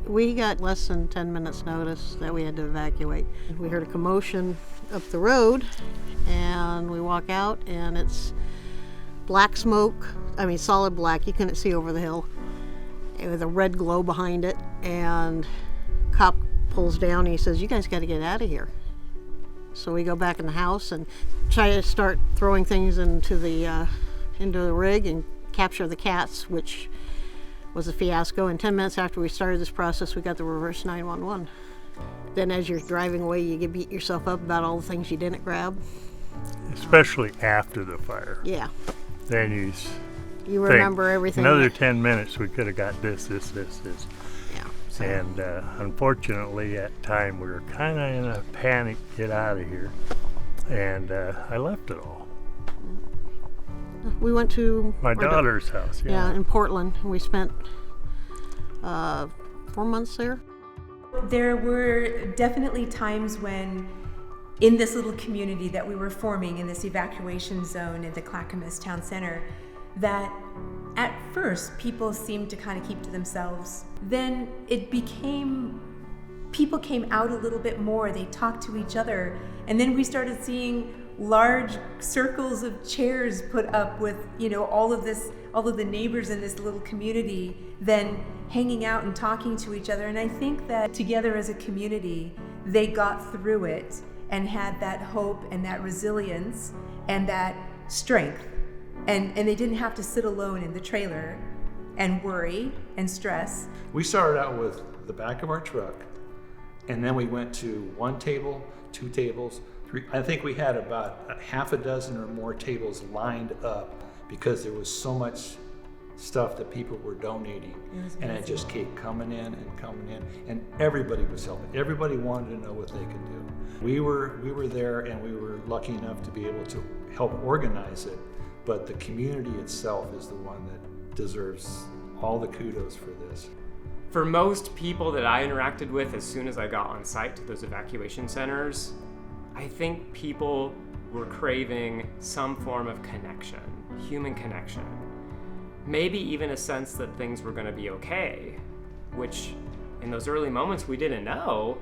We got less than 10 minutes notice that we had to evacuate. We heard a commotion up the road, and we walk out, and it's black smoke. I mean, solid black. You couldn't see over the hill. With a red glow behind it, and cop pulls down and he says, "You guys got to get out of here." So we go back in the house and try to start throwing things into the rig and capture the cats, which was a fiasco. And 10 minutes after we started this process, we got the reverse 911. Then as you're driving away, you get beat yourself up about all the things you didn't grab. Especially after the fire. Yeah. Then you remember everything. Another 10 minutes, we could have got this. Yeah. So. And unfortunately, at the time, we were kind of in a panic, get out of here. And I left it all. We went to my daughter's house. Yeah, in Portland. We spent 4 months there. There were definitely times when, in this little community that we were forming in this evacuation zone in the Clackamas town center, that at first people seemed to kind of keep to themselves. Then it became, people came out a little bit more, they talked to each other, and then we started seeing large circles of chairs put up with, all of the neighbors in this little community then hanging out and talking to each other. And I think that together as a community, they got through it and had that hope and that resilience and that strength. And they didn't have to sit alone in the trailer and worry and stress. We started out with the back of our truck, and then we went to 1 table, 2 tables, 3. I think we had about a half a dozen or more tables lined up because there was so much stuff that people were donating, and it just kept coming in, and everybody was helping. Everybody wanted to know what they could do. We were there, and we were lucky enough to be able to help organize it, but the community itself is the one that deserves all the kudos for this. For most people that I interacted with as soon as I got on site to those evacuation centers, I think people were craving some form of connection, human connection. Maybe even a sense that things were going to be okay, which in those early moments we didn't know.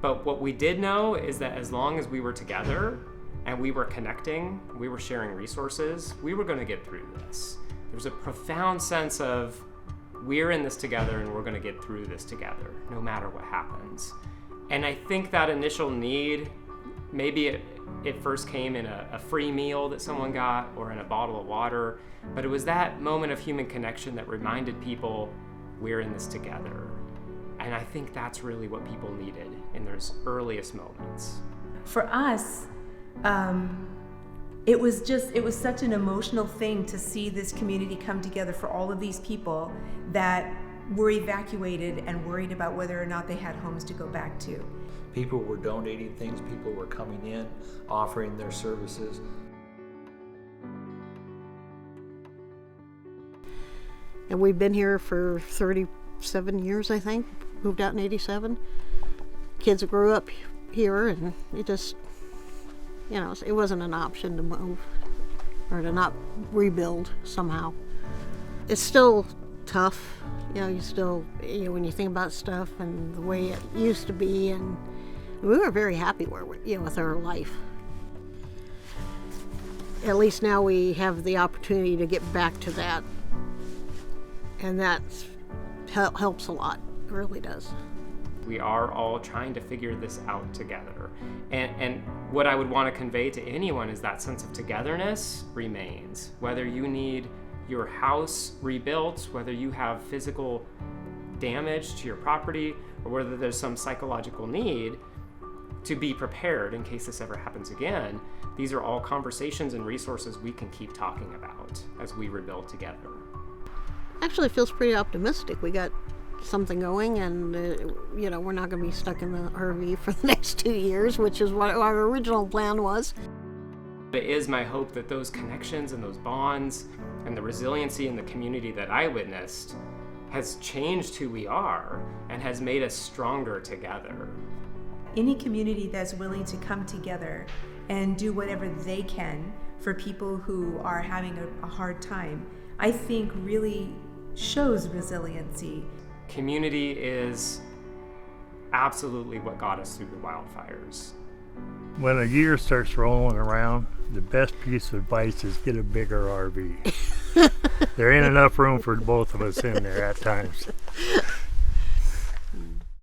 But what we did know is that as long as we were together and we were connecting, we were sharing resources, we were going to get through this. There's a profound sense of we're in this together and we're going to get through this together, no matter what happens. And I think that initial need, maybe it first came in a free meal that someone got or in a bottle of water, but it was that moment of human connection that reminded people we're in this together. And I think that's really what people needed in those earliest moments. For us, it was such an emotional thing to see this community come together for all of these people that were evacuated and worried about whether or not they had homes to go back to. People were donating things, people were coming in, offering their services. And we've been here for 37 years, I think. Moved out in 87. Kids grew up here, and it just, it wasn't an option to move or to not rebuild somehow. It's still tough, you still, when you think about stuff and the way it used to be, and we were very happy where we, with our life. At least now we have the opportunity to get back to that, and that helps a lot. It really does. We are all trying to figure this out together. And what I would want to convey to anyone is that sense of togetherness remains. Whether you need your house rebuilt, whether you have physical damage to your property, or whether there's some psychological need to be prepared in case this ever happens again, these are all conversations and resources we can keep talking about as we rebuild together. Actually, it feels pretty optimistic. We got something going, and we're not going to be stuck in the RV for the next 2 years, which is what our original plan was. It is my hope that those connections and those bonds and the resiliency in the community that I witnessed has changed who we are and has made us stronger together. Any community that's willing to come together and do whatever they can for people who are having a hard time, I think really shows resiliency. Community is absolutely what got us through the wildfires. When a year starts rolling around, the best piece of advice is get a bigger RV. There ain't enough room for both of us in there at times.